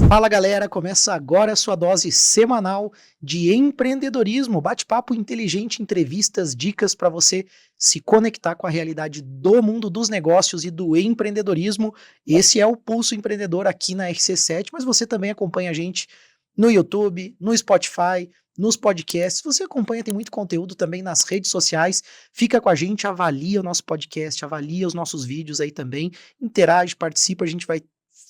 Fala galera, começa agora a sua dose semanal de empreendedorismo, bate-papo inteligente, entrevistas, dicas para você se conectar com a realidade do mundo dos negócios e do empreendedorismo. Esse é o Pulso Empreendedor aqui na RC7, mas você também acompanha a gente no YouTube, no Spotify, nos podcasts. Você acompanha, tem muito conteúdo também nas redes sociais. Fica com a gente, avalia o nosso podcast, avalia os nossos vídeos aí também, interage, participa, a gente vai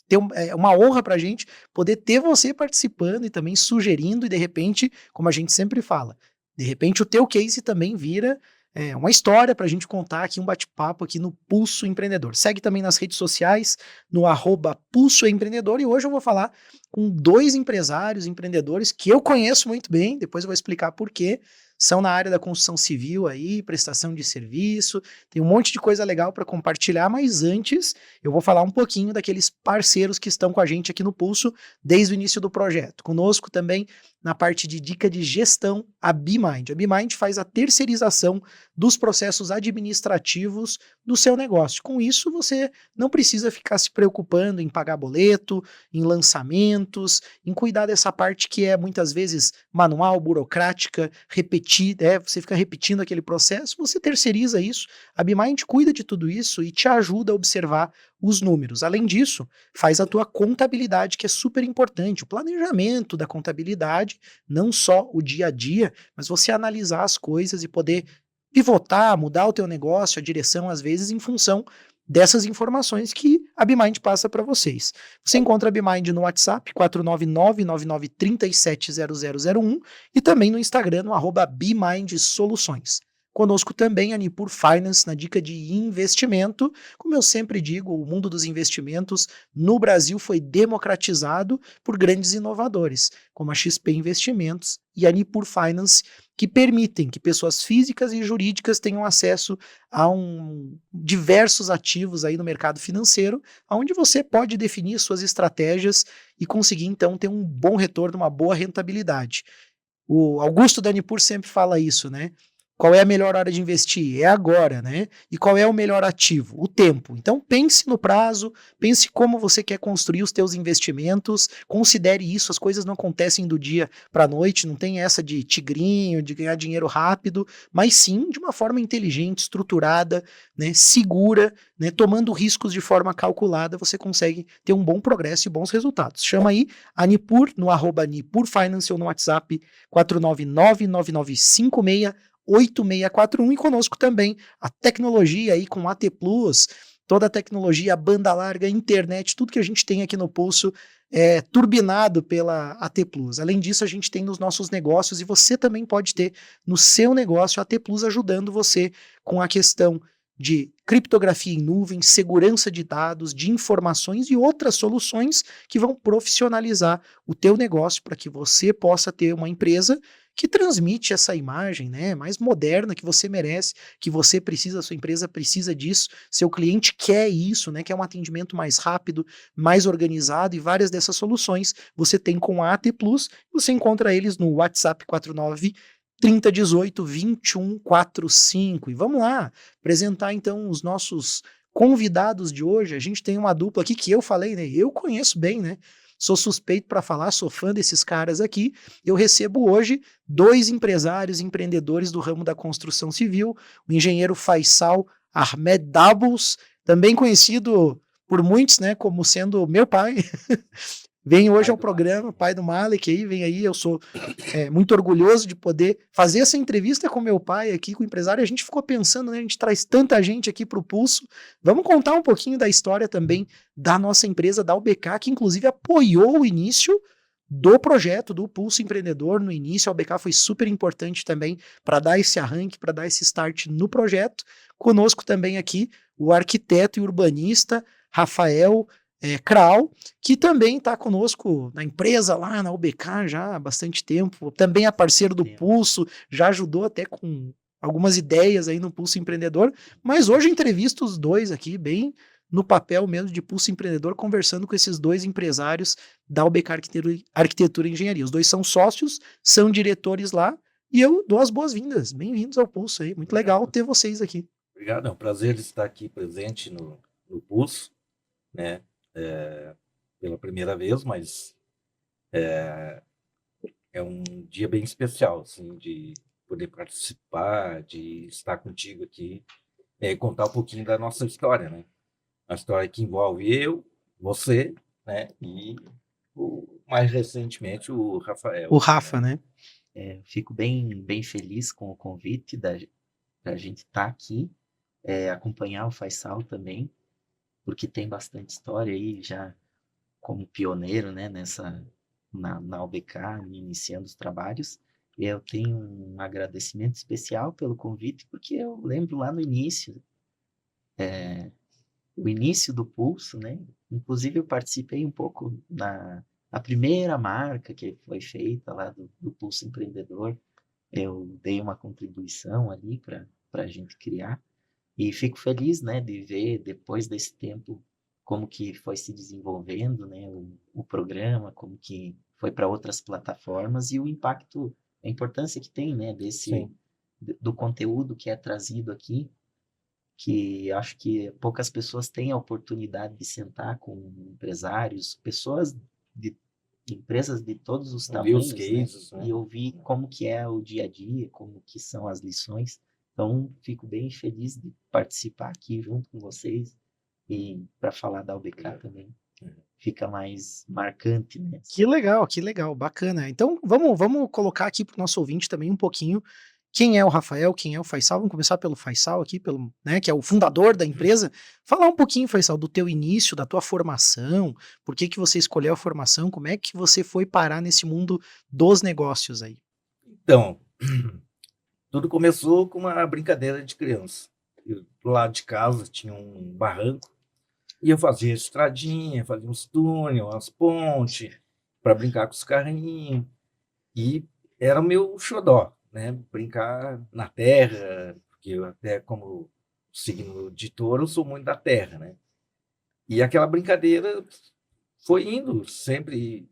ter uma honra para a gente poder ter você participando e também sugerindo, e de repente, como a gente sempre fala, de repente o teu case também vira uma história para a gente contar aqui, um bate-papo aqui no Pulso Empreendedor. Segue também nas redes sociais, no @Pulso Empreendedor, e hoje eu vou falar com dois empresários, empreendedores que eu conheço muito bem, depois eu vou explicar por quê. São na área da construção civil aí, prestação de serviço, tem um monte de coisa legal para compartilhar, mas antes eu vou falar um pouquinho daqueles parceiros que estão com a gente aqui no Pulso desde o início do projeto. Conosco também na parte de dica de gestão, a BeMind. A BeMind faz a terceirização dos processos administrativos do seu negócio. Com isso, você não precisa ficar se preocupando em pagar boleto, em lançamentos, em cuidar dessa parte que é muitas vezes manual, burocrática, você fica repetindo aquele processo, você terceiriza isso. A BeMind cuida de tudo isso e te ajuda a observar os números. Além disso, faz a tua contabilidade, que é super importante, o planejamento da contabilidade, não só o dia a dia, mas você analisar as coisas e poder pivotar, mudar o teu negócio, a direção, às vezes, em função dessas informações que a BeMind passa para vocês. Você encontra a BeMind no WhatsApp, 499-9937-0001, e também no Instagram, no @BeMindSoluções. Conosco também a Nipur Finance na dica de investimento. Como eu sempre digo, o mundo dos investimentos no Brasil foi democratizado por grandes inovadores, como a XP Investimentos e a Nipur Finance, que permitem que pessoas físicas e jurídicas tenham acesso a diversos ativos aí no mercado financeiro, onde você pode definir suas estratégias e conseguir então ter um bom retorno, uma boa rentabilidade. O Augusto da Nipur sempre fala isso, né? Qual é a melhor hora de investir? É agora, né? E qual é o melhor ativo? O tempo. Então pense no prazo, pense como você quer construir os teus investimentos, considere isso, as coisas não acontecem do dia para a noite, não tem essa de tigrinho, de ganhar dinheiro rápido, mas sim de uma forma inteligente, estruturada, né, segura, né, tomando riscos de forma calculada, você consegue ter um bom progresso e bons resultados. Chama aí a Nipur no @Nipur Finance ou no WhatsApp 499-9956-8641, e conosco também a tecnologia aí com AT Plus, toda a tecnologia, banda larga, internet, tudo que a gente tem aqui no Pulso é turbinado pela AT Plus. Além disso, a gente tem nos nossos negócios, e você também pode ter no seu negócio a AT Plus ajudando você com a questão de criptografia em nuvem, segurança de dados, de informações e outras soluções que vão profissionalizar o teu negócio para que você possa ter uma empresa que transmite essa imagem, né, mais moderna que você merece, que você precisa, a sua empresa precisa disso, seu cliente quer isso, né, quer um atendimento mais rápido, mais organizado, e várias dessas soluções você tem com a AT Plus. Você encontra eles no WhatsApp 49 3018 2145. E vamos lá, apresentar então os nossos convidados de hoje. A gente tem uma dupla aqui que eu falei, né? Eu conheço bem, né? Sou suspeito para falar, sou fã desses caras aqui. Eu recebo hoje dois empresários, empreendedores do ramo da construção civil, o engenheiro Faisal Ahmed Dabus, também conhecido por muitos, né, como sendo meu pai. Vem hoje Pai ao do Malik. programa, pai do Malik aí, vem aí, eu sou muito orgulhoso de poder fazer essa entrevista com meu pai aqui, com o empresário. A gente ficou pensando, né, a gente traz tanta gente aqui para o Pulso, vamos contar um pouquinho da história também da nossa empresa, da UBK, que inclusive apoiou o início do projeto do Pulso Empreendedor. No início, a UBK foi super importante também para dar esse arranque, para dar esse start no projeto. Conosco também aqui o arquiteto e urbanista Rafael Kral, que também está conosco na empresa lá na UBK já há bastante tempo, também é parceiro do Tempo. Pulso, já ajudou até com algumas ideias aí no Pulso Empreendedor, mas hoje eu entrevisto os dois aqui, bem no papel mesmo de Pulso Empreendedor, conversando com esses dois empresários da UBK Arquitetura e Engenharia. Os dois são sócios, são diretores lá, e eu dou as boas-vindas. Bem-vindos ao Pulso aí, muito legal Obrigado. ter vocês aqui. Obrigado, é um prazer estar aqui presente no Pulso, né? Pela primeira vez, mas É um dia bem especial, assim, de poder participar, de estar contigo aqui, contar um pouquinho da nossa história, né? A história que envolve eu, você, né? E mais recentemente o Rafael O aqui, Rafa, né? né? Fico bem feliz com o convite da gente estar aqui, acompanhar o Faisal também, porque tem bastante história aí já como pioneiro, né, na UBK, iniciando os trabalhos. E eu tenho um agradecimento especial pelo convite, porque eu lembro lá no início, o início do Pulso, né? Inclusive eu participei um pouco na primeira marca que foi feita lá do Pulso Empreendedor. Eu dei uma contribuição ali para a gente criar. E fico feliz, né, de ver depois desse tempo como que foi se desenvolvendo, né, o programa, como que foi para outras plataformas e o impacto, a importância que tem, né, Sim. do conteúdo que é trazido aqui, que acho que poucas pessoas têm a oportunidade de sentar com empresários, pessoas de empresas de todos os Ouvir os tamanhos, né, cases, né? e ouvir como que é o dia a dia, como que são as lições. Então, fico bem feliz de participar aqui junto com vocês e para falar da UBK também fica mais marcante, né? Que legal, bacana. Então, vamos colocar aqui para o nosso ouvinte também um pouquinho quem é o Rafael, quem é o Faisal. Vamos começar pelo Faisal aqui, pelo, né, que é o fundador da empresa. Falar um pouquinho, Faisal, do teu início, da tua formação, por que que você escolheu a formação, como é que você foi parar nesse mundo dos negócios aí? Então, tudo começou com uma brincadeira de criança. Do lado de casa tinha um barranco e eu fazia estradinha, fazia uns túneis, umas pontes para brincar com os carrinhos. E era o meu xodó, né? Brincar na terra, porque eu até como signo de touro, eu sou muito da terra, né? E aquela brincadeira foi indo sempre,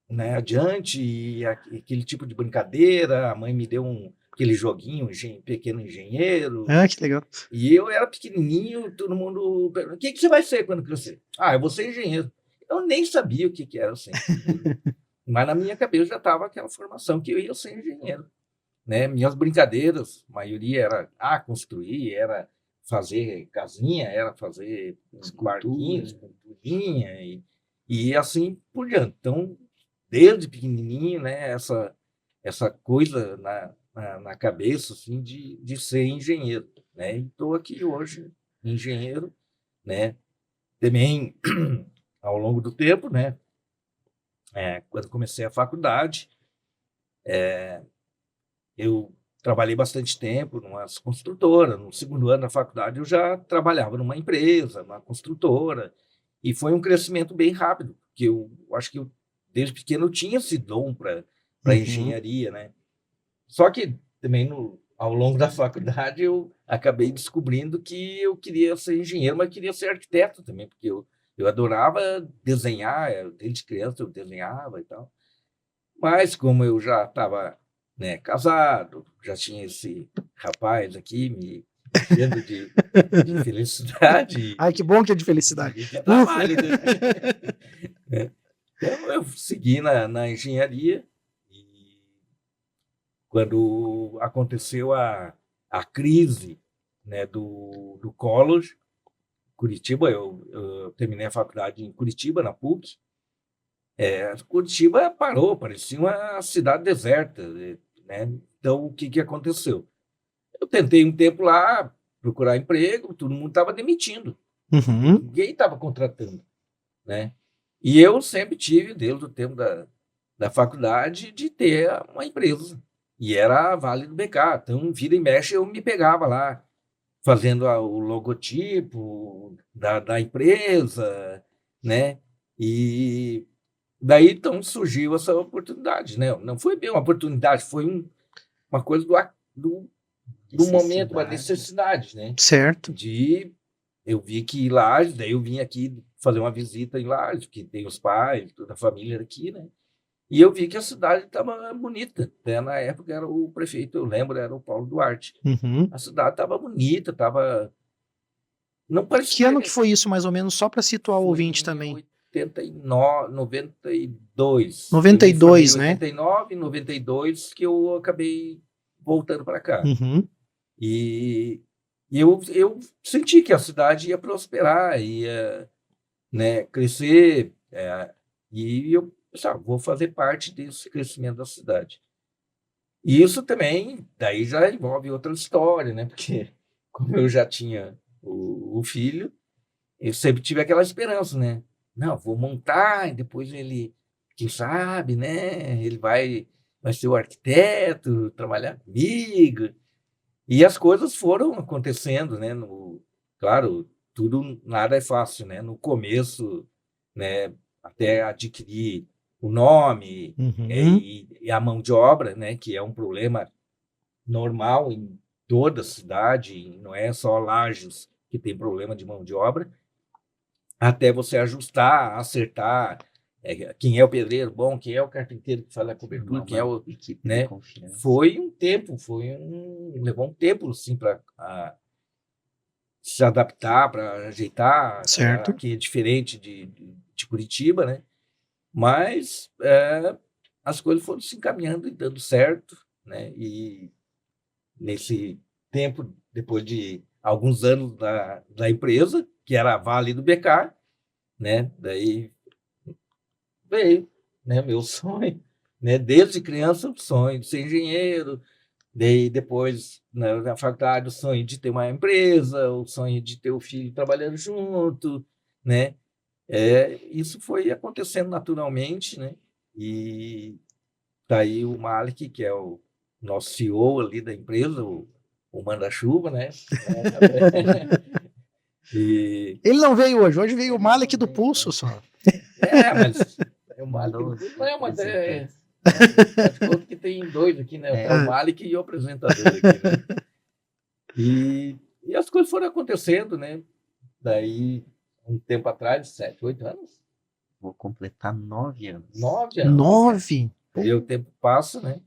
né, adiante, e aquele tipo de brincadeira, a mãe me deu aquele joguinho, pequeno engenheiro, Ah, que legal. e eu era pequenininho, todo mundo perguntando, o que você vai ser quando crescer? Ah, eu vou ser engenheiro. Eu nem sabia o que era ser engenheiro, mas na minha cabeça já estava aquela formação que eu ia ser engenheiro, né? Minhas brincadeiras, a maioria era construir, era fazer casinha, era fazer barquinhos, esculturinha e assim por diante. Então, desde pequenininho, né, essa coisa na cabeça assim de ser engenheiro, né? E estou aqui hoje engenheiro, né? Também ao longo do tempo, né? Quando comecei a faculdade, eu trabalhei bastante tempo numa construtora. No segundo ano da faculdade, eu já trabalhava numa empresa, numa construtora, e foi um crescimento bem rápido, porque eu acho que desde pequeno eu tinha esse dom para Uhum. engenharia, né? Só que também ao longo da faculdade eu acabei descobrindo que eu queria ser engenheiro, mas queria ser arquiteto também, porque eu adorava desenhar, desde criança eu desenhava e tal. Mas como eu já estava, né, casado, já tinha esse rapaz aqui me enchendo de felicidade Ai, que bom que é de felicidade. e de Ufa. trabalho, né? Então eu segui na engenharia e quando aconteceu a crise, né, do Collor, Curitiba, eu terminei a faculdade em Curitiba, na PUC. Curitiba parou, parecia uma cidade deserta, né? Então, o que que aconteceu? Eu tentei um tempo lá procurar emprego, todo mundo estava demitindo, Uhum. ninguém estava contratando, né? E eu sempre tive, desde o tempo da faculdade, de ter uma empresa. E era a Vale do BK. Então, vira e mexe, eu me pegava lá, fazendo o logotipo da empresa, né? E daí, então, surgiu essa oportunidade, né? Não foi bem uma oportunidade, foi uma coisa do momento, uma necessidade, né? Certo. Eu vi que Lages, daí eu vim aqui fazer uma visita em Lages, que tem os pais, toda a família aqui, né? E eu vi que a cidade estava bonita, né? Na época era o prefeito, eu lembro, era o Paulo Duarte. Uhum. A cidade estava bonita, estava... Não Que ano parecia... que foi isso, mais ou menos, só para situar o Foi ouvinte em também? 89, 92. 92, Eu me né? formei em 89, 92 que eu acabei voltando para cá. Uhum. E eu senti que a cidade ia prosperar, ia, né, crescer, e eu pensava, vou fazer parte desse crescimento da cidade. E isso também, daí já envolve outra história, né? Porque como eu já tinha o filho, eu sempre tive aquela esperança, né? Não, vou montar e depois ele, quem sabe, né? Ele vai ser o arquiteto, trabalhar comigo. E as coisas foram acontecendo, né? Claro, tudo, nada é fácil, né? No começo, né? Até adquirir o nome, Uhum. e a mão de obra, né? Que é um problema normal em toda a cidade, não é só Lages que tem problema de mão de obra, até você ajustar, acertar, quem é o pedreiro bom, quem é o carpinteiro que faz a cobertura, quem é Uma o, equipe de né? confiança. Levou um tempo assim para se adaptar, para ajeitar. Certo. Aqui é diferente de Curitiba, né? Mas as coisas foram se encaminhando e dando certo, né? E nesse tempo, depois de alguns anos da empresa, que era a Vale do BK, né? Daí veio, né, meu sonho, né? Desde criança, o sonho de ser engenheiro, daí depois, né, na faculdade, o sonho de ter uma empresa, o sonho de ter o filho trabalhando junto, né? Isso foi acontecendo naturalmente, né? E daí o Malik, que é o nosso CEO ali da empresa, o manda-chuva, né? E Ele não veio hoje. Hoje veio o Malek do Pulso só. mas o Malik Mandou no os Pulso não é uma representantes. faz de conta que tem dois aqui, né? É o É, Malik e o apresentador aqui, né? E as coisas foram acontecendo, né? Daí, um tempo atrás, 7, 8 anos, vou completar 9 anos. 9 anos. 9. Aí o tempo passa, né?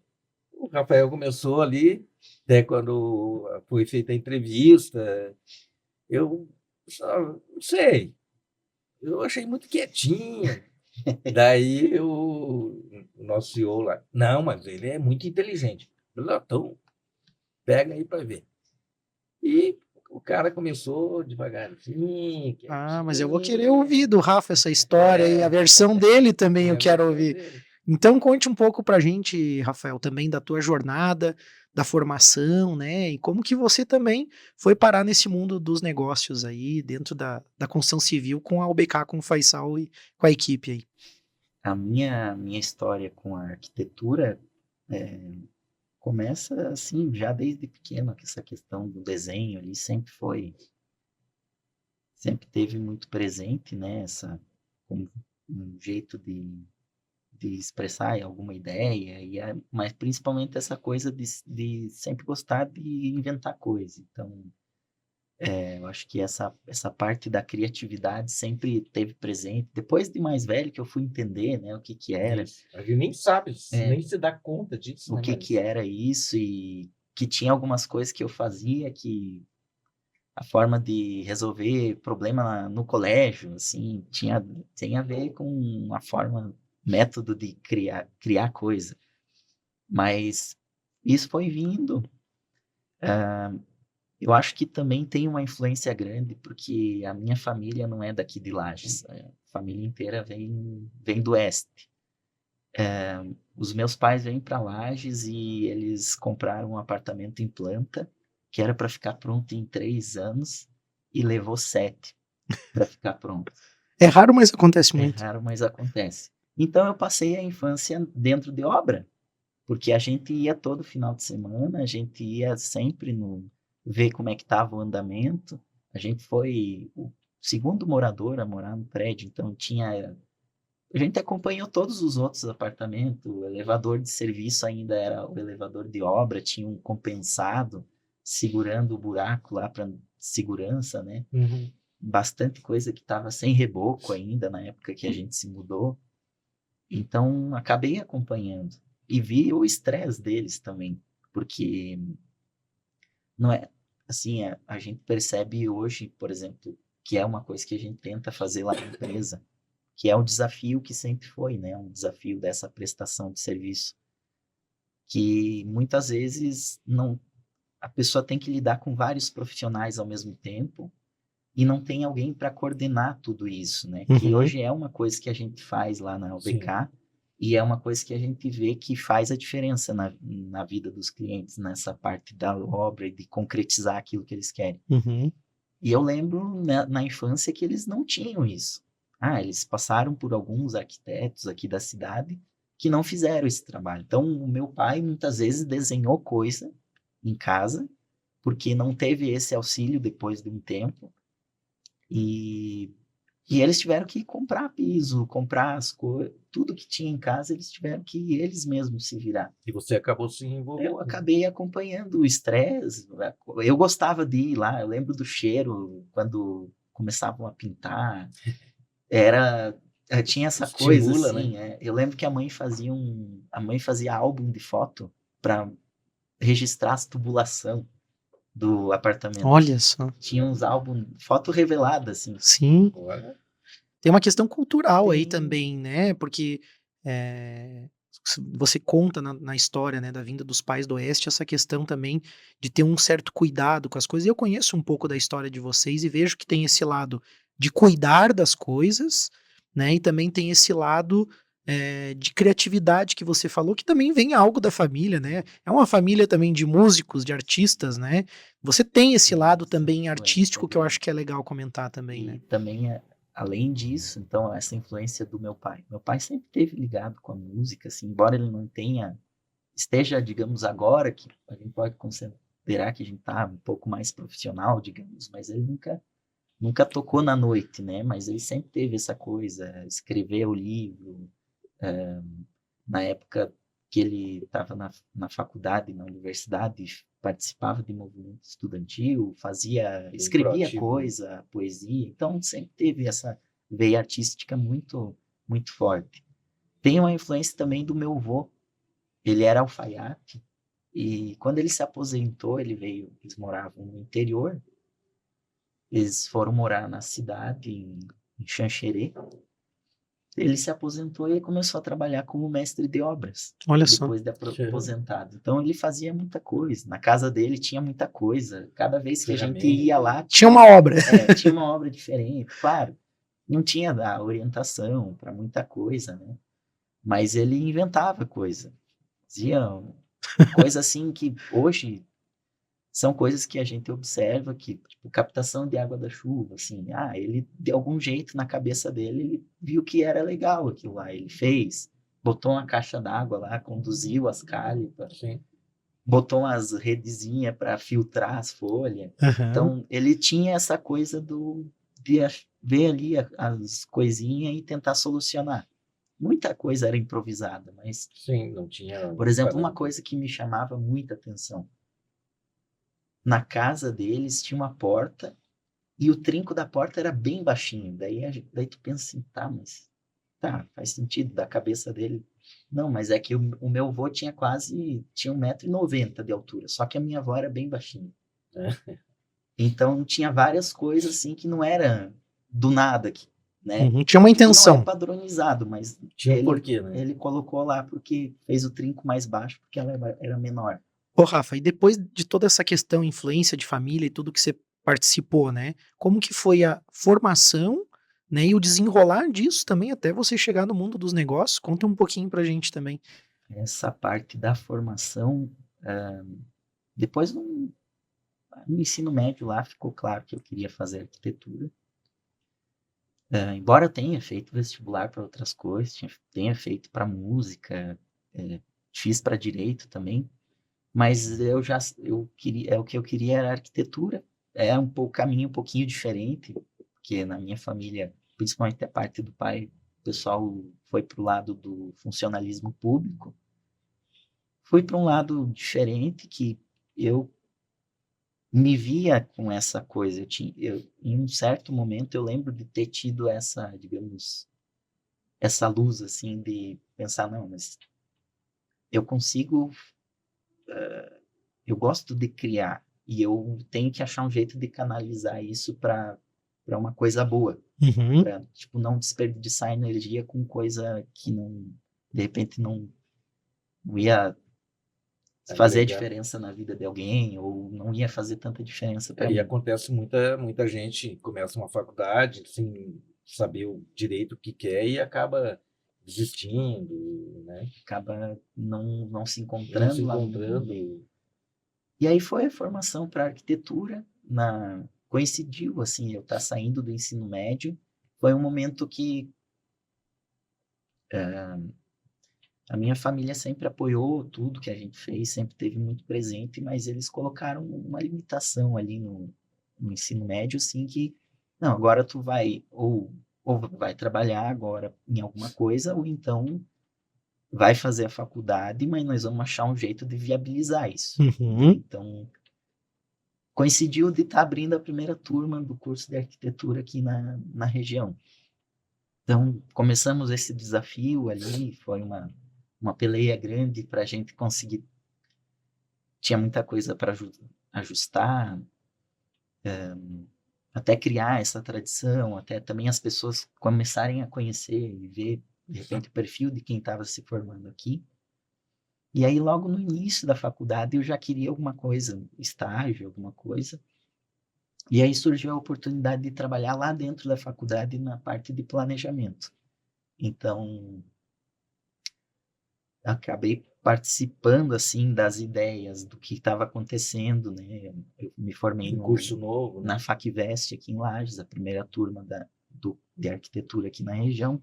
O Rafael começou ali, até quando foi feita a entrevista, eu só, não sei, eu achei muito quietinho. Daí o nosso CEO lá, não, mas ele é muito inteligente. Eu falei, então, pega aí para ver. E o cara começou devagarzinho, Ah, mas eu vou querer quietinho, ouvir do Rafa essa história e a é, versão dele também eu a quero versão ouvir. dele. Então conte um pouco pra gente, Rafael, também da tua jornada, da formação, né? E como que você também foi parar nesse mundo dos negócios aí, dentro da construção civil com a UBK, com o Faisal e com a equipe aí. A minha história com a arquitetura é, começa assim, já desde pequeno, que essa questão do desenho ali sempre teve muito presente, né? Como um jeito de expressar alguma ideia, mas principalmente essa coisa de sempre gostar de inventar coisa. Então, eu acho que essa parte da criatividade sempre teve presente. Depois de mais velho que eu fui entender, né, o que que era, Isso. A gente nem sabe, é, nem se dá conta disso, o né? que que Mas era isso e que tinha algumas coisas que eu fazia que a forma de resolver problema no colégio, assim, tinha a ver com a forma, método de criar coisa. Mas isso foi vindo. Eu acho que também tem uma influência grande, porque a minha família não é daqui de Lages. A família inteira vem do oeste. Os meus pais vêm para Lages e eles compraram um apartamento em planta, que era para ficar pronto em 3 anos, e levou 7 para ficar pronto. É raro, mas acontece É muito. raro, mas acontece. Então eu passei a infância dentro de obra, porque a gente ia todo final de semana, a gente ia sempre ver como é que estava o andamento. A gente foi o segundo morador a morar no prédio, então a gente acompanhou todos os outros apartamentos. O elevador de serviço ainda era o elevador de obra, tinha um compensado segurando o buraco lá para segurança, né? Bastante coisa que estava sem reboco ainda na época que a gente se mudou. Então, acabei acompanhando e vi o estresse deles também, porque não é assim, a gente percebe hoje, por exemplo, que é uma coisa que a gente tenta fazer lá na empresa. que é o desafio que sempre foi, né? Um desafio dessa prestação de serviço, que muitas vezes não, a pessoa tem que lidar com vários profissionais ao mesmo tempo e não tem alguém para coordenar tudo isso, né? Que Uhum. hoje é uma coisa que a gente faz lá na Sim. UBK e é uma coisa que a gente vê que faz a diferença na vida dos clientes, nessa parte da obra e de concretizar aquilo que eles querem. Uhum. E eu lembro na infância que eles não tinham isso. Eles passaram por alguns arquitetos aqui da cidade que não fizeram esse trabalho. Então, o meu pai muitas vezes desenhou coisa em casa, porque não teve esse auxílio depois de um tempo. E, e eles tiveram que comprar piso, comprar as coisas, tudo que tinha em casa, eles tiveram que eles mesmos se virar. E você acabou se Eu envolvendo. acabei acompanhando o estresse. Eu gostava de ir lá. Eu lembro do cheiro quando começavam a pintar. Era tinha essa coisa Estimula, assim. né? Eu lembro que a mãe fazia álbum de foto para registrar as tubulação do apartamento. Olha só. Tinha uns álbuns, foto revelada assim. Sim. Olha, Tem uma questão cultural aí Tem também, né? Porque você conta na história, né, da vinda dos pais do Oeste, essa questão também de ter um certo cuidado com as coisas. Eu conheço um pouco da história de vocês e vejo que tem esse lado de cuidar das coisas, né? E também tem esse lado de criatividade que você falou, que também vem algo da família, né? É uma família também de músicos, de artistas, né? Você tem esse sim, lado sempre também foi, artístico que eu acho verdade. que é legal comentar também, né? E também, além disso, então, essa influência do meu pai. Meu pai sempre esteve ligado com a música, assim, embora ele não tenha, esteja, digamos, agora, que a gente pode considerar que a gente está um pouco mais profissional, digamos, mas ele nunca tocou na noite, né? Mas ele sempre teve essa coisa, escrever o livro, na época que ele estava na faculdade, na universidade, participava de movimento estudantil, bem escrevia proativo, né? coisa, poesia, então sempre teve essa veia artística muito, muito forte. Tem uma influência também do meu avô, ele era alfaiate, e quando ele se aposentou, eles moravam no interior, eles foram morar na cidade, em Xanxerê, ele se aposentou e começou a trabalhar como mestre de obras, Olha só. depois de aposentado. Então ele fazia muita coisa. Na casa dele tinha muita coisa. Cada vez que a gente ia lá, Tinha uma obra. tinha uma obra diferente. Claro, não tinha a orientação para muita coisa, né? Mas ele inventava coisa. Fazia coisa assim que hoje são coisas que a gente observa que, tipo, captação de água da chuva, assim, ele, de algum jeito, na cabeça dele, ele viu que era legal aquilo lá, ele fez, botou uma caixa d'água lá, conduziu as calhas, Sim. botou umas redezinhas para filtrar as folhas. Aham. Então, ele tinha essa coisa de ver ali as coisinhas e tentar solucionar. Muita coisa era improvisada, mas, Sim, não tinha por exemplo, uma parâmetro. coisa que me chamava muita atenção, na casa deles tinha uma porta e o trinco da porta era bem baixinho. Daí tu pensa assim, tá, mas tá, faz sentido da cabeça dele. Não, mas é que o meu avô tinha 1,90 m de altura, só que a minha avó era bem baixinha. É. Então tinha várias coisas assim que não era do nada, né? Uhum. Tinha uma Que não é intenção. padronizado, mas Tinha um porquê, né? ele colocou lá porque fez o trinco mais baixo, porque ela era menor. Ô, Rafa, e depois de toda essa questão, influência de família e tudo que você participou, né? Como que foi a formação, né? E o desenrolar disso também até você chegar no mundo dos negócios? Conta um pouquinho pra gente também. Essa parte da formação, depois no ensino médio lá ficou claro que eu queria fazer arquitetura. Embora eu tenha feito vestibular para outras coisas, tenha feito para música, fiz para direito também, mas eu queria, o que eu queria era arquitetura. É caminho um pouquinho diferente, porque na minha família, principalmente a parte do pai, o pessoal foi para o lado do funcionalismo público. Fui para um lado diferente que eu me via com essa coisa. Em um certo momento, eu lembro de ter tido essa, digamos, essa luz, assim, de pensar, não, mas eu consigo, eu gosto de criar, e eu tenho que achar um jeito de canalizar isso para uma coisa boa, Uhum. para tipo, não desperdiçar energia com coisa que não, de repente não ia fazer a Agregar. diferença na vida de alguém, ou não ia fazer tanta diferença para E mim. acontece muita gente começa uma faculdade sem saber direito o que quer e acaba desistindo, né? Acaba não se Não encontrando se lá no meio. encontrando. E aí foi a formação para arquitetura, coincidiu, assim, eu estar saindo do ensino médio, foi um momento que a minha família sempre apoiou tudo que a gente fez, sempre teve muito presente, mas eles colocaram uma limitação ali no ensino médio, assim, que, não, agora tu vai, ou vai trabalhar agora em alguma coisa, ou então vai fazer a faculdade, mas nós vamos achar um jeito de viabilizar isso. Uhum. Então, coincidiu de estar abrindo a primeira turma do curso de arquitetura aqui na região. Então, começamos esse desafio ali, foi uma peleia grande para a gente conseguir. Tinha muita coisa para ajustar, até criar essa tradição, até também as pessoas começarem a conhecer e ver, de repente, o perfil de quem estava se formando aqui. E aí, logo no início da faculdade, eu já queria alguma coisa, estágio, alguma coisa. E aí surgiu a oportunidade de trabalhar lá dentro da faculdade na parte de planejamento. Então, acabei participando assim das ideias do que estava acontecendo, né? Eu me formei Um curso novo, né? na Facvest aqui em Lages, a primeira turma de arquitetura aqui na região.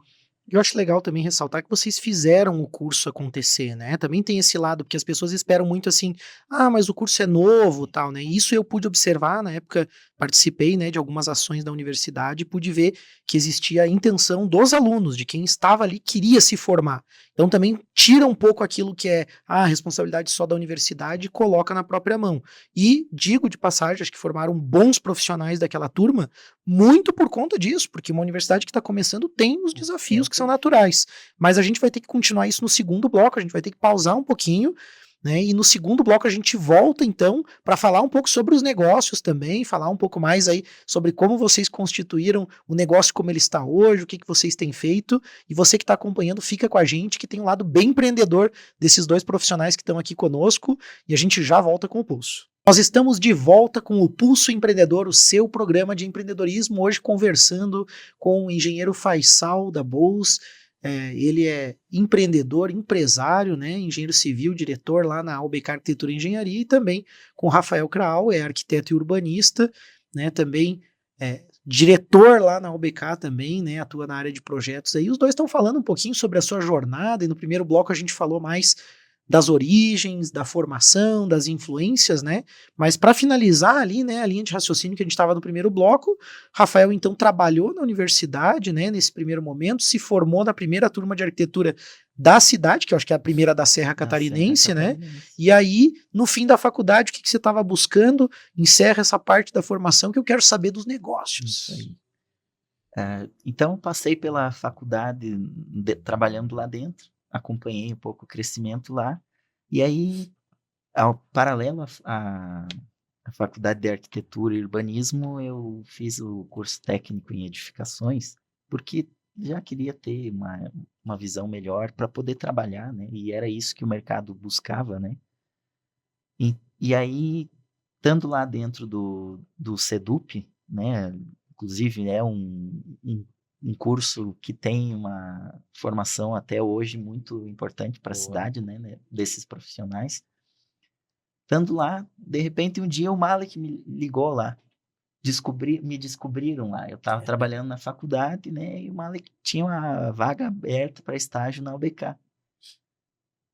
Eu acho legal também ressaltar que vocês fizeram o curso acontecer, né? Também tem esse lado, porque as pessoas esperam muito assim, ah, mas o curso é novo, tal, né? E isso eu pude observar na época, participei, né, de algumas ações da universidade e pude ver que existia a intenção dos alunos, de quem estava ali, queria se formar. Então também tira um pouco aquilo que é a responsabilidade só da universidade e coloca na própria mão. E digo de passagem, acho que formaram bons profissionais daquela turma, muito por conta disso, porque uma universidade que está começando tem os desafios que são naturais. Mas a gente vai ter que continuar isso no segundo bloco, a gente vai ter que pausar um pouquinho, né? E no segundo bloco a gente volta então para falar um pouco sobre os negócios também, falar um pouco mais aí sobre como vocês constituíram o negócio como ele está hoje, o que vocês têm feito. E você que está acompanhando, fica com a gente, que tem um lado bem empreendedor desses dois profissionais que estão aqui conosco, e a gente já volta com o Pulso. Nós estamos de volta com o Pulso Empreendedor, o seu programa de empreendedorismo, hoje conversando com o engenheiro Faisal da Bous. Ele é empreendedor, empresário, né, engenheiro civil, diretor lá na AUBK Arquitetura e Engenharia, e também com o Rafael Kraal, é arquiteto e urbanista, né, também diretor lá na AUBK também, né, atua na área de projetos aí. Os dois estão falando um pouquinho sobre a sua jornada, e no primeiro bloco a gente falou mais das origens, da formação, das influências, né? Mas para finalizar ali, né, a linha de raciocínio que a gente estava no primeiro bloco, Rafael então trabalhou na universidade, né, nesse primeiro momento, se formou na primeira turma de arquitetura da cidade, que eu acho que é a primeira da Serra Catarinense, né? E aí, no fim da faculdade, o que você estava buscando? Encerra essa parte da formação que eu quero saber dos negócios. Isso aí. Então, passei pela faculdade trabalhando lá dentro, acompanhei um pouco o crescimento lá, e aí, ao paralelo à faculdade de arquitetura e urbanismo, eu fiz o curso técnico em edificações, porque já queria ter uma visão melhor para poder trabalhar, né? E era isso que o mercado buscava, né? E aí, estando lá dentro do SEDUP, né? Inclusive é um curso que tem uma formação até hoje muito importante para a cidade, né, desses profissionais. Estando lá, de repente um dia o Malek me ligou lá, me descobriram lá. Eu estava trabalhando na faculdade, né, e o Malek tinha uma vaga aberta para estágio na UBK.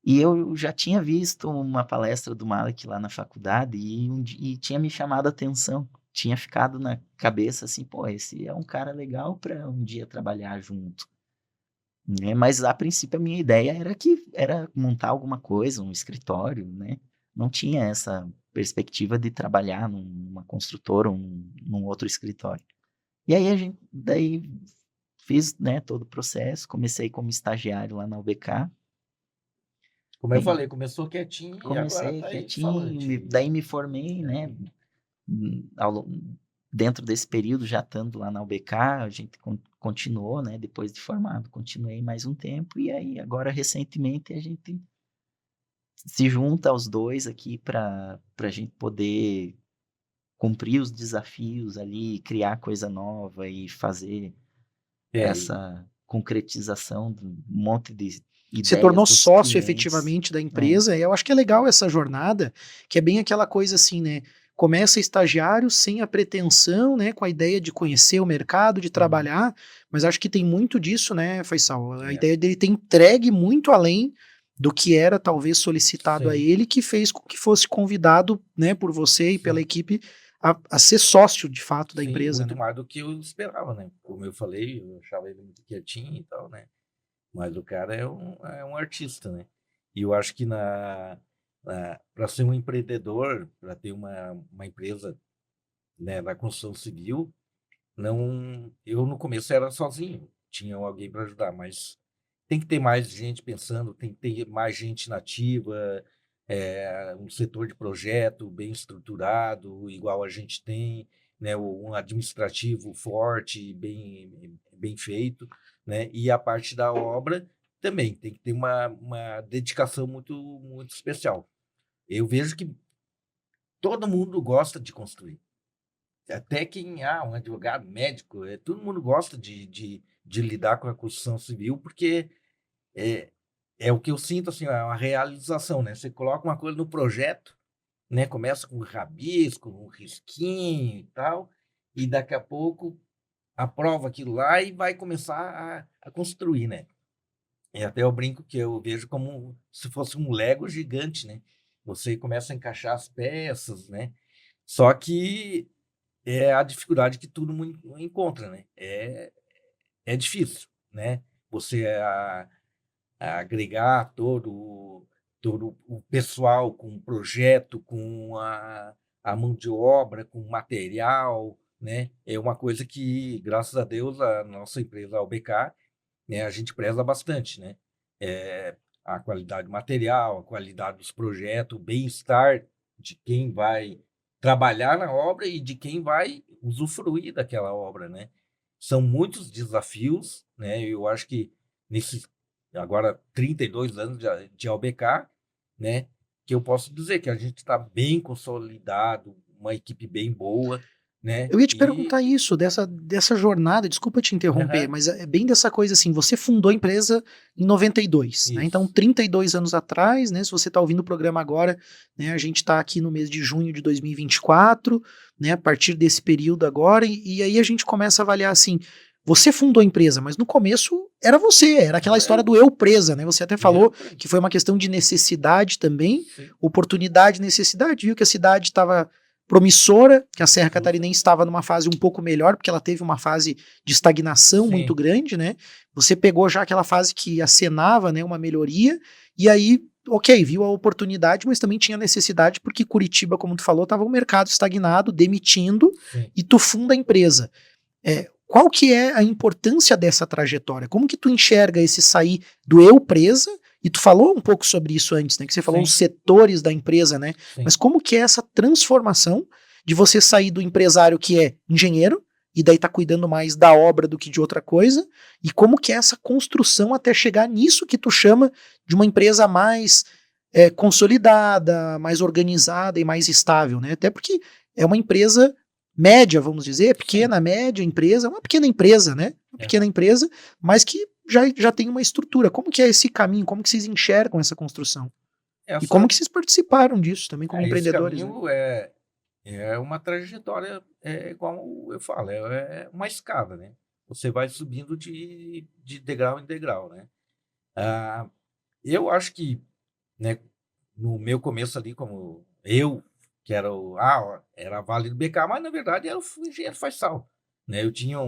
E eu já tinha visto uma palestra do Malek lá na faculdade e tinha me chamado a atenção. Tinha ficado na cabeça assim, pô, esse é um cara legal para um dia trabalhar junto. Né? Mas a princípio a minha ideia era montar alguma coisa, um escritório, né? Não tinha essa perspectiva de trabalhar numa construtora ou num outro escritório. E aí daí fiz, né, todo o processo, comecei como estagiário lá na UBK. Como eu falei, começou quietinho e agora Comecei tá aí quietinho, falante. daí me formei, né? dentro desse período, já estando lá na UBK, a gente continuou, né? Depois de formado, continuei mais um tempo, e aí agora recentemente a gente se junta aos dois aqui para a gente poder cumprir os desafios ali, criar coisa nova e fazer É, essa concretização de um monte de Você ideias tornou dos sócio clientes. efetivamente da empresa, e eu acho que é legal essa jornada, que é bem aquela coisa assim, né? Começa estagiário sem a pretensão, né? Com a ideia de conhecer o mercado, de trabalhar, mas acho que tem muito disso, né, Faisal? A É. ideia dele ter entregue muito além do que era talvez solicitado a Sim. ele, que fez com que fosse convidado, né, por você e pela Sim. equipe a ser sócio de fato da Sim, empresa, muito né? mais do que eu esperava, né? Como eu falei, eu achava ele muito quietinho e tal, né? Mas o cara é um artista, né? E eu acho que para ser um empreendedor, para ter uma empresa, né, na construção civil, não, eu no começo era sozinho, tinha alguém para ajudar, mas tem que ter mais gente pensando, tem que ter mais gente nativa, um setor de projeto bem estruturado, igual a gente tem, né, um administrativo forte, bem feito, né, e a parte da obra também tem que ter uma dedicação muito especial. Eu vejo que todo mundo gosta de construir. Até quem, um advogado, médico, todo mundo gosta de lidar com a construção civil, porque é, é o que eu sinto, assim, é uma realização, né? Você coloca uma coisa no projeto, né? Começa com um rabisco, um risquinho e tal, e daqui a pouco aprova aquilo lá e vai começar a construir, né? E até eu brinco que eu vejo como se fosse um Lego gigante, né? Você começa a encaixar as peças, né? Só que é a dificuldade que todo mundo encontra, né? É difícil, né? Você a agregar todo o pessoal com o projeto, com a mão de obra, com o material, né? É uma coisa que, graças a Deus, a nossa empresa, a UBK, né, a gente preza bastante, né? A qualidade do material, a qualidade dos projetos, o bem-estar de quem vai trabalhar na obra e de quem vai usufruir daquela obra, né? São muitos desafios, né? Eu acho que nesses agora 32 anos de AUBK, né? Que eu posso dizer que a gente está bem consolidado, uma equipe bem boa, né? Eu ia te E perguntar isso, dessa jornada, desculpa te interromper, aham, mas é bem dessa coisa assim, você fundou a empresa em 92, né? Então, isso, 32 anos atrás, né? Se você está ouvindo o programa agora, né? A gente está aqui no mês de junho de 2024, né? A partir desse período agora, e aí a gente começa a avaliar assim, você fundou a empresa, mas no começo era você, era aquela era história eu, do eu presa, né? Você até falou eu, que foi uma questão de necessidade também, sim, oportunidade, necessidade, viu que a cidade estava promissora, que a Serra justo, Catarinense estava numa fase um pouco melhor, porque ela teve uma fase de estagnação muito sim, grande, né? Você pegou já aquela fase que acenava, né, uma melhoria, e aí, ok, viu a oportunidade, mas também tinha necessidade, porque Curitiba, como tu falou, estava um mercado estagnado, demitindo, sim. e tu funda a empresa. Qual que é a importância dessa trajetória? Como que tu enxerga esse sair do eu presa? E tu falou um pouco sobre isso antes, né? Que você falou os Sim, setores da empresa, né? Mas sim. como que é essa transformação de você sair do empresário que é engenheiro e daí tá cuidando mais da obra do que de outra coisa? E como que é essa construção até chegar nisso que tu chama de uma empresa mais consolidada, mais organizada e mais estável, né? Até porque é uma empresa média, vamos dizer, Sim. pequena, média empresa, uma pequena empresa, né? Uma pequena Aham. empresa, mas que já tem uma estrutura. Como que é esse caminho? Como que vocês enxergam essa construção? E como Essa, que vocês participaram disso também como esse empreendedores, né? caminho é uma trajetória, igual eu falo, é uma escada, né? Você vai subindo de degrau em degrau, né? Ah, eu acho que, né, no meu começo ali, como eu, que era era a Vale do BK, mas na verdade era o engenheiro Faisal, né? Eu tinha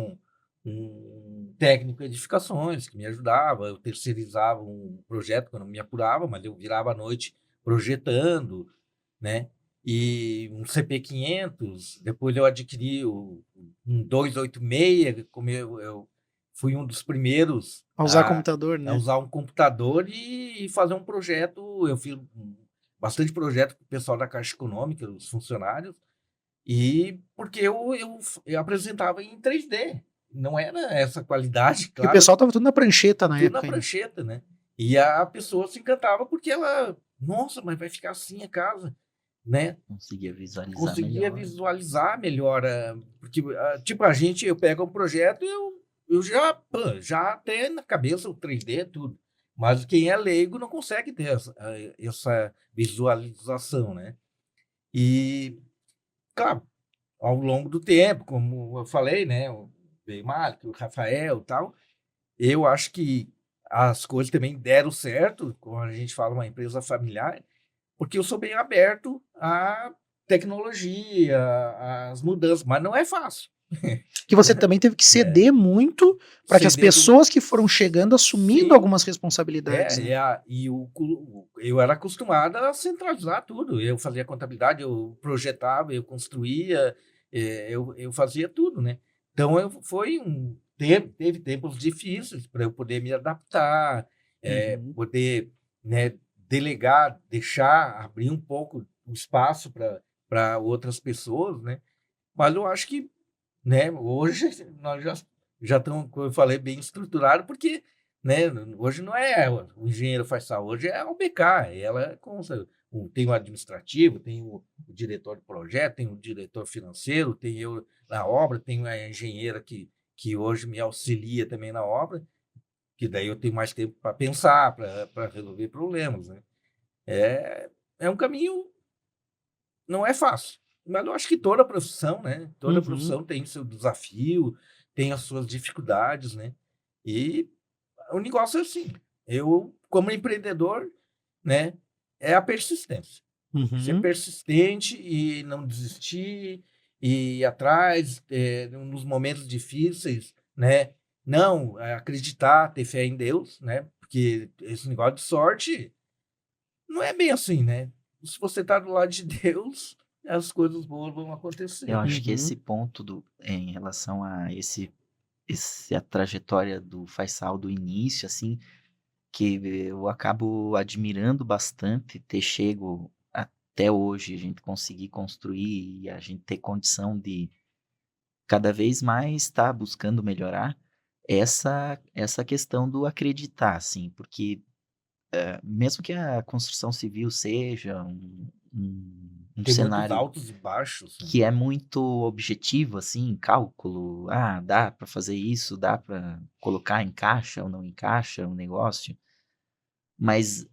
um técnico em edificações que me ajudava, eu terceirizava um projeto quando me apurava, mas eu virava à noite projetando, né? E um CP500, depois eu adquiri um 286, como eu fui um dos primeiros A usar computador, a né? usar um computador e fazer um projeto. Eu fiz bastante projeto com o pessoal da Caixa Econômica, os funcionários, E porque eu apresentava em 3D, não era essa qualidade, E o claro, pessoal tava tudo na prancheta na tudo na época ainda. prancheta, né? E a pessoa se encantava porque ela, nossa, mas vai ficar assim a casa, né? Conseguia visualizar Conseguia melhor. visualizar melhor, porque, tipo, eu pego um projeto e eu já, já tenho na cabeça o 3D, tudo. Mas quem é leigo não consegue ter essa visualização, né? E, claro, ao longo do tempo, como eu falei, né? O Beimar, o Rafael e tal, eu acho que as coisas também deram certo, quando a gente fala uma empresa familiar, porque eu sou bem aberto à tecnologia, às mudanças, mas não é fácil. Que você também teve que É, ceder muito para que as ceder do pessoas que foram chegando assumindo sim, algumas responsabilidades, né? eu era acostumado a centralizar tudo. Eu fazia contabilidade, eu projetava, eu construía, eu fazia tudo, né? Então foi teve tempos difíceis para eu poder me adaptar, Uhum. poder, né, delegar, deixar, abrir um pouco o espaço para outras pessoas, né? Mas eu acho que, né, hoje nós já estamos, como eu falei, bem estruturado, porque, né, hoje não é o engenheiro faz sal, hoje é a UBK, ela tem o administrativo, tem o diretor de projeto, tem o diretor financeiro, tem eu na obra, tem a engenheira que hoje me auxilia também na obra, que daí eu tenho mais tempo para pensar, para resolver problemas, né? É, é um caminho, não é fácil, mas eu acho que toda profissão, né? Toda Uhum. profissão tem seu desafio, tem as suas dificuldades, né? E o negócio é assim, eu, como empreendedor, né, é a persistência. Ser Uhum. persistente e não desistir, e ir atrás, nos momentos difíceis, né? Não, acreditar, ter fé em Deus, né? Porque esse negócio de sorte não é bem assim, né? Se você está do lado de Deus, as coisas boas vão Eu acontecer. acho que Uhum. esse ponto em relação a a trajetória do Faisal do início, assim, que eu acabo admirando bastante ter chego até hoje, a gente conseguir construir e a gente ter condição de cada vez mais estar buscando melhorar essa questão do acreditar, assim, porque mesmo que a construção civil seja um Tem muitos cenário altos e baixos, né? que é muito objetivo, assim, cálculo, dá para fazer isso, dá para colocar, encaixa ou não encaixa o negócio, mas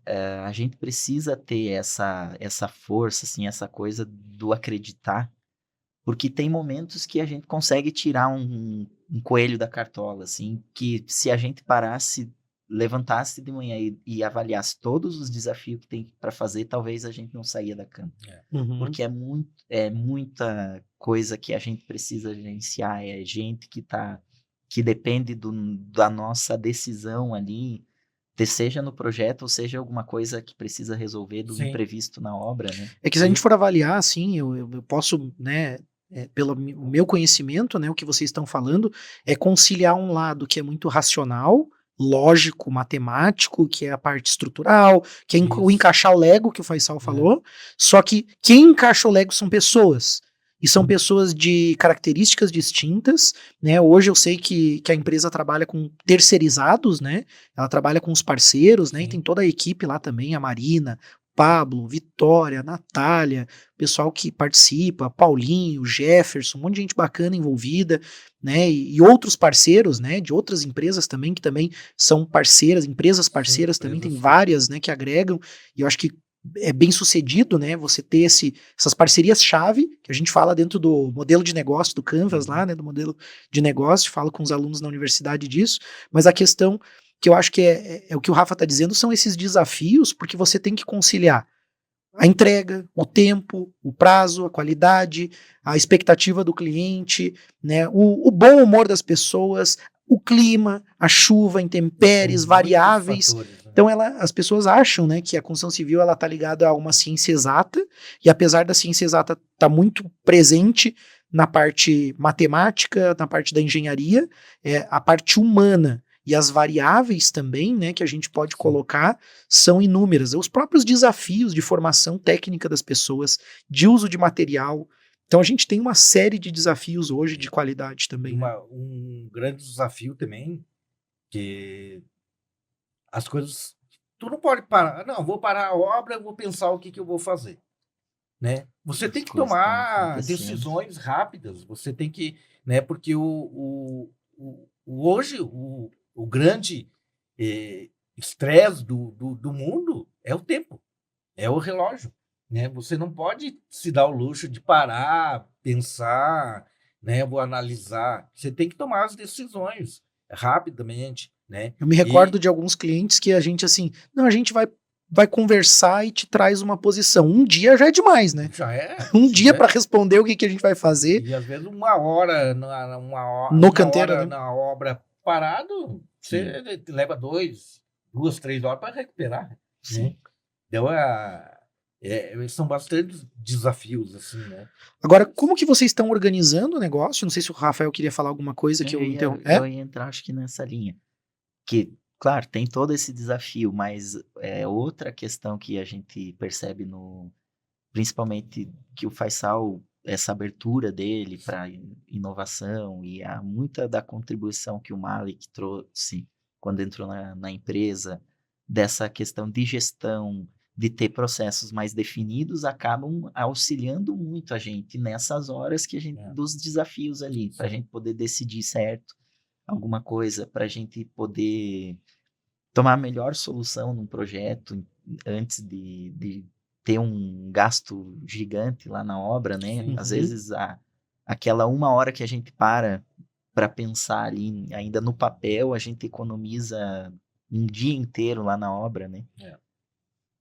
a gente precisa ter essa força, assim, essa coisa do acreditar, porque tem momentos que a gente consegue tirar um coelho da cartola, assim, que se a gente parasse, levantasse de manhã e avaliasse todos os desafios que tem para fazer, talvez a gente não saía da cama. É. Uhum. Porque é muita coisa que a gente precisa gerenciar, é gente que depende da nossa decisão ali, seja no projeto ou seja alguma coisa que precisa resolver do Sim. imprevisto na obra, né? É que se a gente for avaliar, assim, eu posso, né, pelo o meu conhecimento, né, o que vocês estão falando é conciliar um lado que é muito racional, lógico, matemático, que é a parte estrutural, que é o Isso. encaixar o Lego, que o Faisal É. falou, só que quem encaixa o Lego são pessoas. E são pessoas de características distintas, né? Hoje eu sei que a empresa trabalha com terceirizados, né? Ela trabalha com os parceiros, né? E tem Sim. toda a equipe lá também, a Marina, Pablo, Vitória, Natália, pessoal que participa, Paulinho, Jefferson, um monte de gente bacana envolvida, né? E outros parceiros, né? De outras empresas também, que também são parceiras, empresas Sim, parceiras também, tem empresas. várias, né? Que agregam, e eu acho que é bem sucedido, né? Você ter essas parcerias-chave, que a gente fala dentro do modelo de negócio do Canvas lá, né? Do modelo de negócio, falo com os alunos na universidade disso, mas a questão que eu acho que é o que o Rafa está dizendo, são esses desafios, porque você tem que conciliar a entrega, o tempo, o prazo, a qualidade, a expectativa do cliente, né, o bom humor das pessoas, o clima, a chuva, São intempéries, muitos variáveis. fatores, né? Então as pessoas acham, né, que a construção civil ela está ligada a uma ciência exata, e apesar da ciência exata estar tá muito presente na parte matemática, na parte da engenharia, a parte humana e as variáveis também, né, que a gente pode Sim. colocar são inúmeras. Os próprios desafios de formação técnica das pessoas, de uso de material, Então a gente tem uma série de desafios hoje de qualidade também, né? Um grande desafio também, que as coisas... Tu não pode parar. Não, vou parar a obra, vou pensar o que eu vou fazer, né? Você As tem que coisas estão tomar acontecendo. decisões rápidas. Você tem que, né? Porque hoje o grande estresse do mundo é o tempo, é o relógio, né? Você não pode se dar o luxo de parar, pensar, né? Vou analisar. Você tem que tomar as decisões rapidamente, né? Eu me recordo de alguns clientes que a gente assim, não, a gente vai conversar e te traz uma posição. Um dia já é demais, né? Já é. Um dia né? para responder o que a gente vai fazer. E às vezes uma hora No canteiro, né? na obra parado, você leva 2, 3 horas para recuperar. Sim. Né? Então, são bastante desafios, assim, né? Agora, como que vocês estão organizando o negócio? Não sei se o Rafael queria falar alguma coisa que eu interrompi. Eu ia entrar, acho que nessa linha. Que, claro, tem todo esse desafio, mas é outra questão que a gente percebe principalmente que o Faisal, essa abertura dele para inovação e muita da contribuição que o Malik trouxe quando entrou na empresa, dessa questão de gestão, de ter processos mais definidos, acabam auxiliando muito a gente nessas horas que dos desafios ali, para a gente poder decidir certo alguma coisa, para a gente poder tomar a melhor solução num projeto antes de ter um gasto gigante lá na obra, né? Sim. Às vezes aquela 1 hora que a gente para pensar ali ainda no papel, a gente economiza um dia inteiro lá na obra, né?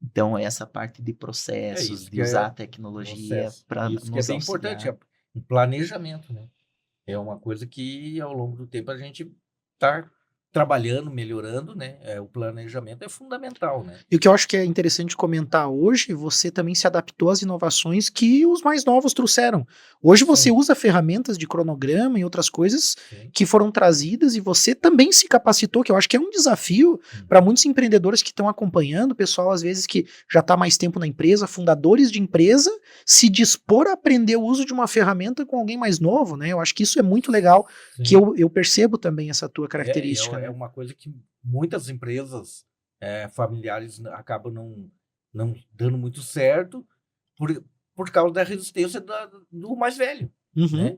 Então, essa parte de processos, de usar a tecnologia para nos Isso que é bem auxiliar. importante, o planejamento, né? É uma coisa que, ao longo do tempo, a gente está trabalhando, melhorando, né? O planejamento é fundamental, né? E o que eu acho que é interessante comentar hoje, você também se adaptou às inovações que os mais novos trouxeram. Hoje você usa ferramentas de cronograma e outras coisas que foram trazidas e você também se capacitou, que eu acho que é um desafio para muitos empreendedores que estão acompanhando, pessoal às vezes que já está mais tempo na empresa, fundadores de empresa, se dispor a aprender o uso de uma ferramenta com alguém mais novo, né? Eu acho que isso é muito legal, que eu percebo também essa tua característica. É uma coisa que muitas empresas familiares acabam não dando muito certo por causa da resistência do mais velho. Né?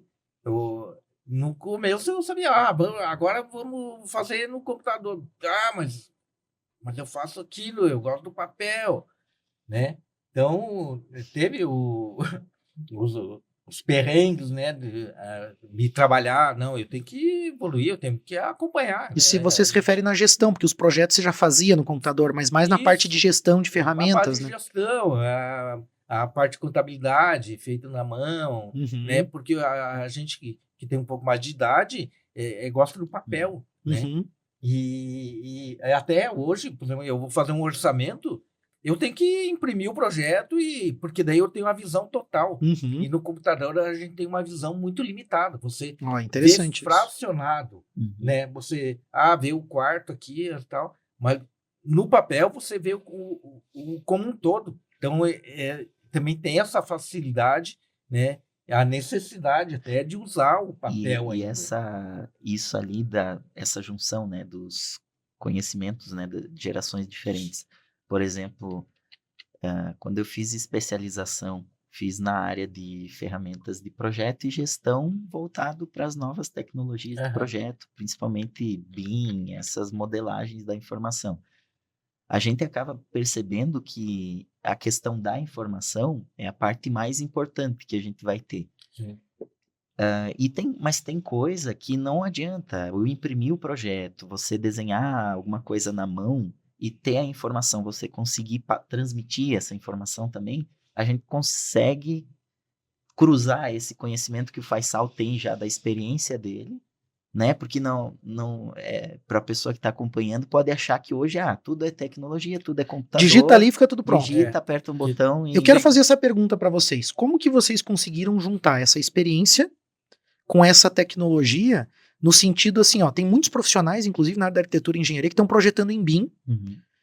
No começo eu sabia, agora vamos fazer no computador. Mas eu faço aquilo, eu gosto do papel. Né? Então, teve os perrengues, né, de trabalhar. Não, eu tenho que evoluir, eu tenho que acompanhar. E se você se refere na gestão, porque os projetos você já fazia no computador, mas mais na parte de gestão de ferramentas, a parte né? de gestão, a parte de contabilidade feita na mão, né? Porque a gente que tem um pouco mais de idade gosta do papel, né? E até hoje, por exemplo, eu vou fazer um orçamento, eu tenho que imprimir o projeto, porque daí eu tenho uma visão total. E no computador a gente tem uma visão muito limitada. Você vê fracionado, né? Você vê o quarto aqui e tal, mas no papel você vê como um todo. Então, também tem essa facilidade, né? A necessidade até de usar o papel e isso ali essa junção, né, dos conhecimentos, né, de gerações diferentes. Por exemplo, quando eu fiz especialização, fiz na área de ferramentas de projeto e gestão voltado para as novas tecnologias de projeto, principalmente BIM, essas modelagens da informação. A gente acaba percebendo que a questão da informação é a parte mais importante que a gente vai ter. Mas tem coisa que não adianta. Eu imprimir o projeto, você desenhar alguma coisa na mão e ter a informação, você conseguir transmitir essa informação também, a gente consegue cruzar esse conhecimento que o Faisal tem já da experiência dele, né? Porque para a pessoa que está acompanhando, pode achar que hoje tudo é tecnologia, tudo é computador. Digita ali e fica tudo pronto. Digita, aperta um botão e... Eu quero fazer essa pergunta para vocês. Como que vocês conseguiram juntar essa experiência com essa tecnologia, no sentido assim, tem muitos profissionais, inclusive na área da arquitetura e engenharia, que estão projetando em BIM,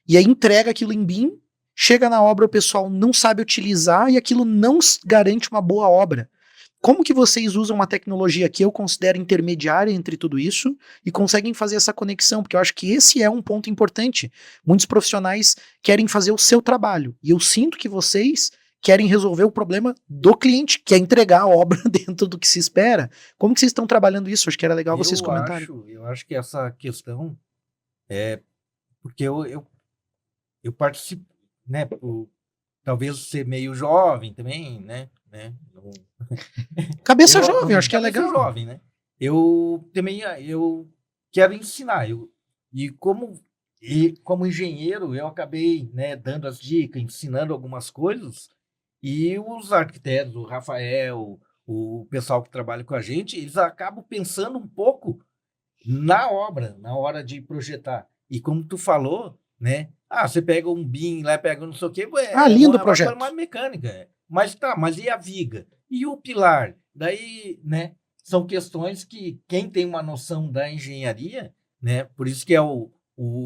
e aí entrega aquilo em BIM, chega na obra, o pessoal não sabe utilizar e aquilo não garante uma boa obra. como que vocês usam uma tecnologia que eu considero intermediária entre tudo isso e conseguem fazer essa conexão? Porque eu acho que esse é um ponto importante. Muitos profissionais querem fazer o seu trabalho e eu sinto que vocês querem resolver o problema do cliente, que é entregar a obra dentro do que se espera. Como que vocês estão trabalhando isso? Acho que era legal vocês comentarem. Eu acho que essa questão é porque eu participo, né, por talvez ser meio jovem também, né, Cabeça jovem, acho que é cabeça legal. jovem, né? Eu também eu quero ensinar, como engenheiro eu acabei, né, dando as dicas, ensinando algumas coisas e os arquitetos, o Rafael, o pessoal que trabalha com a gente, eles acabam pensando um pouco na obra, na hora de projetar. E como tu falou, né? Ah, você pega um BIM lá, pega não sei o quê, Lindo o uma projeto. forma mecânica. Mas tá, mas e a viga? E o pilar? Daí, né? São questões que quem tem uma noção da engenharia, né? Por isso que é o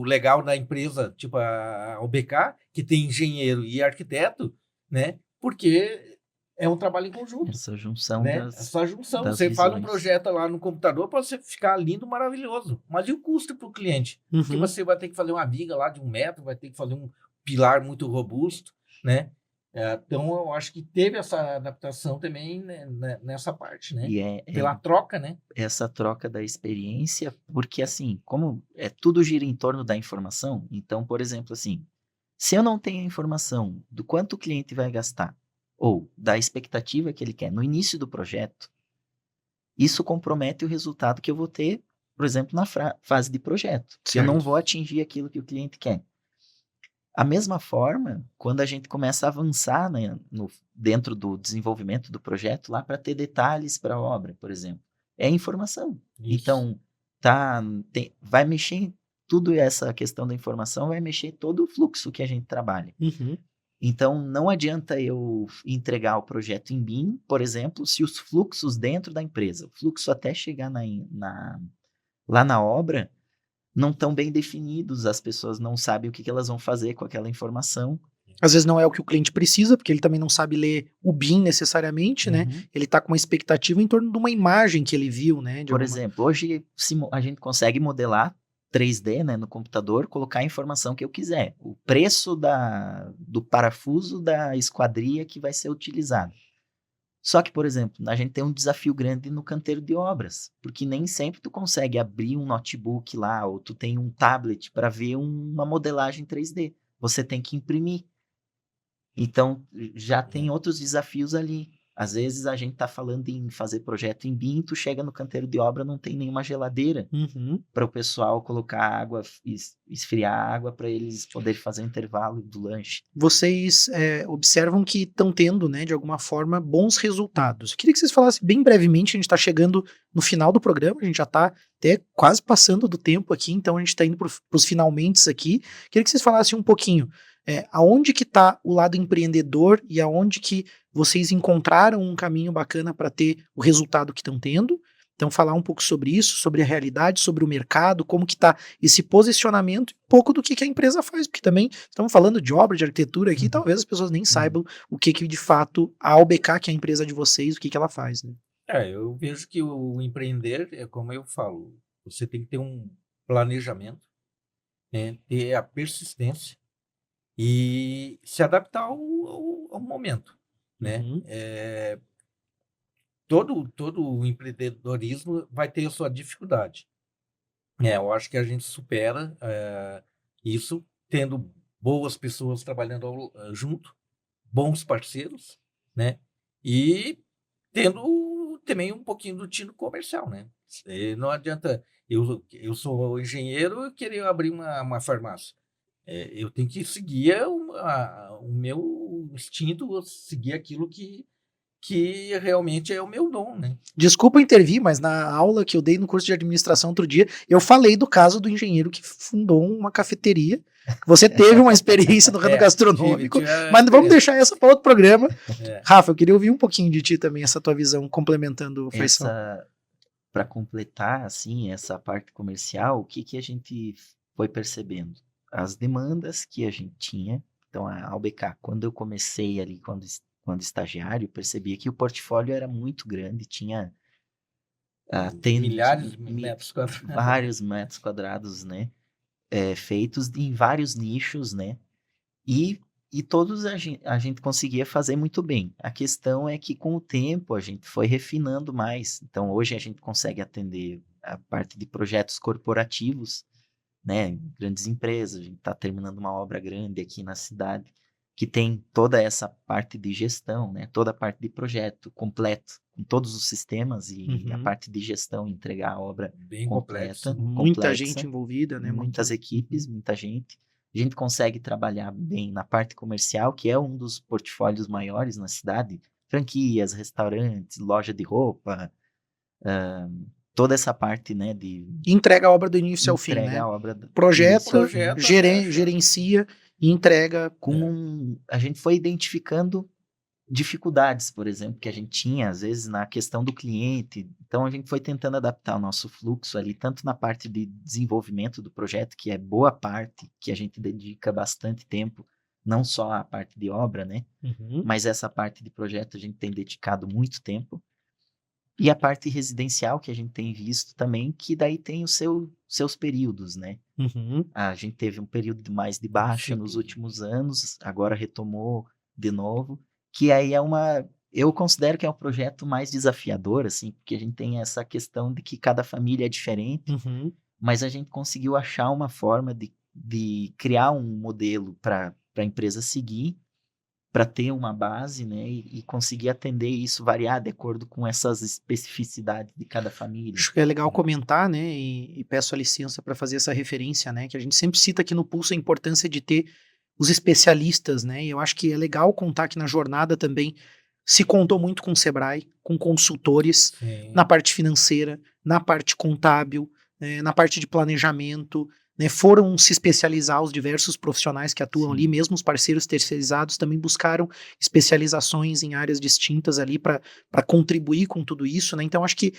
legal da empresa, tipo a OBK, que tem engenheiro e arquiteto, né? Porque é um trabalho em conjunto, Essa junção né? Essa junção. das Você faz um visões. projeto lá no computador para você ficar lindo, maravilhoso. Mas e o custo para o cliente? Porque Uhum. você vai ter que fazer uma viga lá de 1 metro, vai ter que fazer um pilar muito robusto, né? Então, eu acho que teve essa adaptação também, né, nessa parte, né? E Pela troca, né? essa troca da experiência, porque assim, como tudo gira em torno da informação, então, por exemplo, assim, se eu não tenho a informação do quanto o cliente vai gastar, ou da expectativa que ele quer no início do projeto, isso compromete o resultado que eu vou ter, por exemplo, na fase de projeto. Eu não Certo. vou atingir aquilo que o cliente quer. A mesma forma, quando a gente começa a avançar, né, dentro do desenvolvimento do projeto, lá para ter detalhes para a obra, por exemplo, é informação. Isso. Então, vai mexer em tudo essa questão da informação, vai mexer em todo o fluxo que a gente trabalha. Uhum. Então, não adianta eu entregar o projeto em BIM, por exemplo, se os fluxos dentro da empresa, o fluxo até chegar lá na obra, não estão bem definidos, as pessoas não sabem o que elas vão fazer com aquela informação. Às vezes não é o que o cliente precisa, porque ele também não sabe ler o BIM necessariamente, né? Uhum. Ele tá com uma expectativa em torno de uma imagem que ele viu, né? Por exemplo, hoje a gente consegue modelar 3D, né, no computador, colocar a informação que eu quiser. O preço do parafuso da esquadria que vai ser utilizado. Só que, por exemplo, a gente tem um desafio grande no canteiro de obras, porque nem sempre tu consegue abrir um notebook lá, ou tu tem um tablet para ver uma modelagem 3D. Você tem que imprimir. Então, já tem outros desafios ali. Às vezes a gente está falando em fazer projeto em BIM, tu chega no canteiro de obra, não tem nenhuma geladeira Uhum. para o pessoal colocar água, esfriar a água para eles poderem fazer o intervalo do lanche. Vocês observam que estão tendo, né, de alguma forma, bons resultados. Eu queria que vocês falassem bem brevemente, a gente está chegando no final do programa, a gente já está até quase passando do tempo aqui, então a gente está indo para os finalmente aqui. Queria que vocês falassem um pouquinho aonde que está o lado empreendedor e aonde que vocês encontraram um caminho bacana para ter o resultado que estão tendo. Então, falar um pouco sobre isso, sobre a realidade, sobre o mercado, como que está esse posicionamento, um pouco do que a empresa faz, porque também estamos falando de obra, de arquitetura aqui, talvez as pessoas nem saibam o que de fato a OBK, que é a empresa de vocês, o que ela faz, né? Eu vejo que o empreender, é como eu falo, você tem que ter um planejamento, né, ter a persistência e se adaptar ao momento, né? Uhum. Todo o empreendedorismo vai ter a sua dificuldade. Eu acho que a gente supera isso tendo boas pessoas trabalhando junto, bons parceiros, né? E tendo também um pouquinho do tino comercial, né? Não adianta eu sou engenheiro e querer abrir uma farmácia. Eu tenho que seguir o meu instinto, seguir aquilo que realmente é o meu dom, né? Desculpa intervir, mas na aula que eu dei no curso de administração outro dia, eu falei do caso do engenheiro que fundou uma cafeteria. Você teve uma experiência no ramo gastronômico, mas vamos deixar essa para outro programa. Rafa, eu queria ouvir um pouquinho de ti também, essa tua visão, complementando o Faição. Para completar, assim, essa parte comercial, o que a gente foi percebendo? As demandas que a gente tinha. Então, a OBK, quando eu comecei ali, quando quando estagiário, percebia que o portfólio era muito grande, tinha Milhares de metros quadrados. vários metros quadrados, né? Feitos em vários nichos, né? E todos a gente conseguia fazer muito bem. A questão é que com o tempo a gente foi refinando mais. Então hoje a gente consegue atender a parte de projetos corporativos, né? Grandes empresas. A gente está terminando uma obra grande aqui na cidade que tem toda essa parte de gestão, né? Toda a parte de projeto completo, com todos os sistemas e a parte de gestão, entregar a obra Bem completa. complexo. Muita complexa, gente envolvida, né? muitas equipes, muita gente. A gente consegue trabalhar bem na parte comercial, que é um dos portfólios maiores na cidade, franquias, restaurantes, loja de roupa, toda essa parte, né, de Entrega a obra do início ao fim, entrega né? a obra Projeta, Projeta, gerencia e entrega. a gente foi identificando dificuldades, por exemplo, que a gente tinha, às vezes, na questão do cliente. Então, a gente foi tentando adaptar o nosso fluxo ali, tanto na parte de desenvolvimento do projeto, que é boa parte, que a gente dedica bastante tempo, não só a parte de obra, né? Mas essa parte de projeto a gente tem dedicado muito tempo. E a parte residencial, que a gente tem visto também, que daí tem os seus períodos, né? A gente teve um período mais de baixa nos últimos anos, agora retomou de novo, que aí eu considero que é um projeto mais desafiador, assim, porque a gente tem essa questão de que cada família é diferente, mas a gente conseguiu achar uma forma de criar um modelo para a empresa seguir, para ter uma base, né, e conseguir atender isso, variar de acordo com essas especificidades de cada família. Acho que é legal comentar, né, e peço a licença para fazer essa referência, né, que a gente sempre cita aqui no Pulso a importância de ter os especialistas, né, e eu acho que é legal contar que na jornada também se contou muito com o Sebrae, com consultores, na parte financeira, na parte contábil, na parte de planejamento, né, foram se especializar os diversos profissionais que atuam ali, mesmo os parceiros terceirizados também buscaram especializações em áreas distintas ali para contribuir com tudo isso, né? Então acho que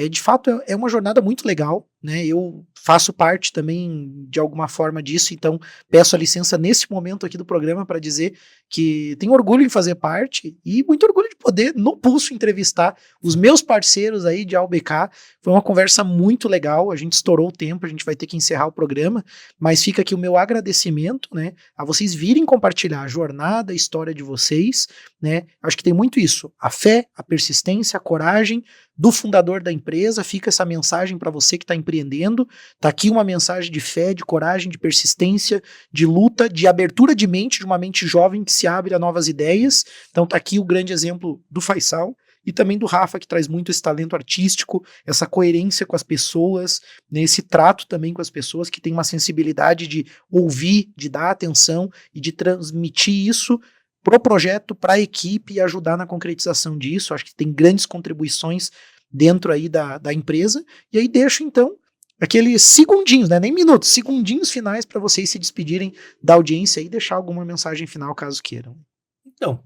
de fato é uma jornada muito legal, né? Eu faço parte também de alguma forma disso, então peço a licença nesse momento aqui do programa para dizer que tenho orgulho em fazer parte e muito orgulho de poder no Pulso entrevistar os meus parceiros aí de AUBK. Foi uma conversa muito legal, a gente estourou o tempo, a gente vai ter que encerrar o programa, mas fica aqui o meu agradecimento, né, a vocês virem compartilhar a jornada, a história de vocês, né? Acho que tem muito isso, a fé, a persistência, a coragem do fundador da empresa. Fica essa mensagem para você que está empreendendo. Tá aqui uma mensagem de fé, de coragem, de persistência, de luta, de abertura de mente, de uma mente jovem que se abre a novas ideias. Então tá aqui o grande exemplo do Faisal e também do Rafa, que traz muito esse talento artístico, essa coerência com as pessoas, né, esse trato também com as pessoas, que tem uma sensibilidade de ouvir, de dar atenção e de transmitir isso pro projeto, para a equipe e ajudar na concretização disso. Acho que tem grandes contribuições dentro aí da empresa. E aí deixo, então, aqueles segundinhos, né? Nem minutos, segundinhos finais para vocês se despedirem da audiência e deixar alguma mensagem final, caso queiram. Então,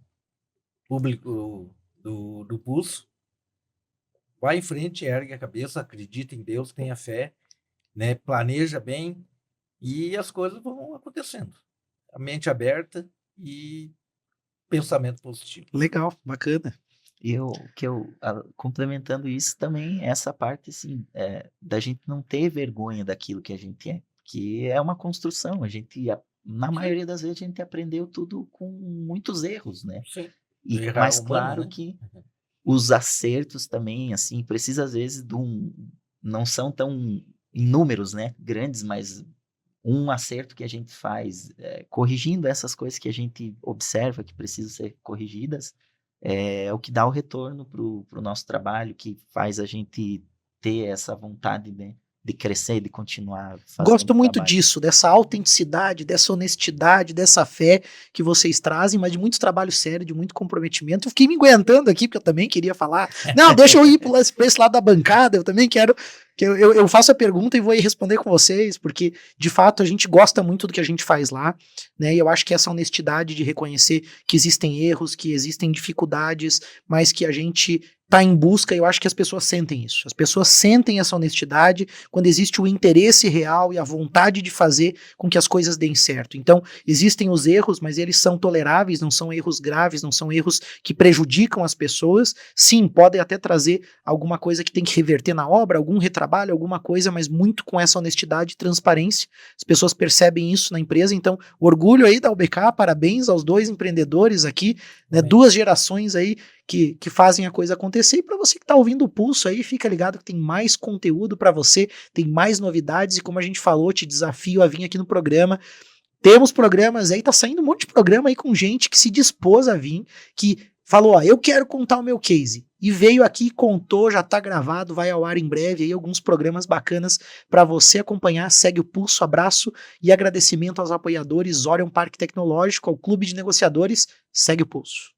público do Pulso, vai em frente, ergue a cabeça, acredita em Deus, tenha fé, né? Planeja bem e as coisas vão acontecendo. A mente aberta e pensamento positivo. Legal, bacana. Complementando isso também, essa parte, assim, da gente não ter vergonha daquilo que a gente é, que é uma construção. Na maioria das vezes, a gente aprendeu tudo com muitos erros, né? Sim. E Errar mais humano, claro né? que os acertos também, assim, precisa às vezes não são tão em números, né, grandes, mas um acerto que a gente faz, corrigindo essas coisas que a gente observa que precisam ser corrigidas, é o que dá o retorno pro nosso trabalho, que faz a gente ter essa vontade, né, de crescer, de continuar fazendo Gosto muito trabalho. disso, dessa autenticidade, dessa honestidade, dessa fé que vocês trazem, mas de muito trabalho sério, de muito comprometimento. Eu fiquei me aguentando aqui, porque eu também queria falar. Não, deixa eu ir para esse lado da bancada, eu também quero. Que eu faço a pergunta e vou aí responder com vocês, porque, de fato, a gente gosta muito do que a gente faz lá, né? E eu acho que essa honestidade de reconhecer que existem erros, que existem dificuldades, mas que a gente tá em busca, eu acho que as pessoas sentem isso. As pessoas sentem essa honestidade quando existe o interesse real e a vontade de fazer com que as coisas deem certo. Então, existem os erros, mas eles são toleráveis, não são erros graves, não são erros que prejudicam as pessoas. Sim, podem até trazer alguma coisa que tem que reverter na obra, algum retrabalho, alguma coisa, mas muito com essa honestidade e transparência. As pessoas percebem isso na empresa, então, orgulho aí da UBK, parabéns aos 2 empreendedores aqui, né, 2 gerações aí que fazem a coisa acontecer. E para você que está ouvindo o Pulso aí, fica ligado que tem mais conteúdo para você, tem mais novidades e como a gente falou, te desafio a vir aqui no programa. Temos programas aí, tá saindo um monte de programa aí com gente que se dispôs a vir, que falou, ó, eu quero contar o meu case. E veio aqui, contou, já tá gravado, vai ao ar em breve aí alguns programas bacanas para você acompanhar. Segue o Pulso, abraço e agradecimento aos apoiadores Orion Parque Tecnológico, ao Clube de Negociadores. Segue o Pulso.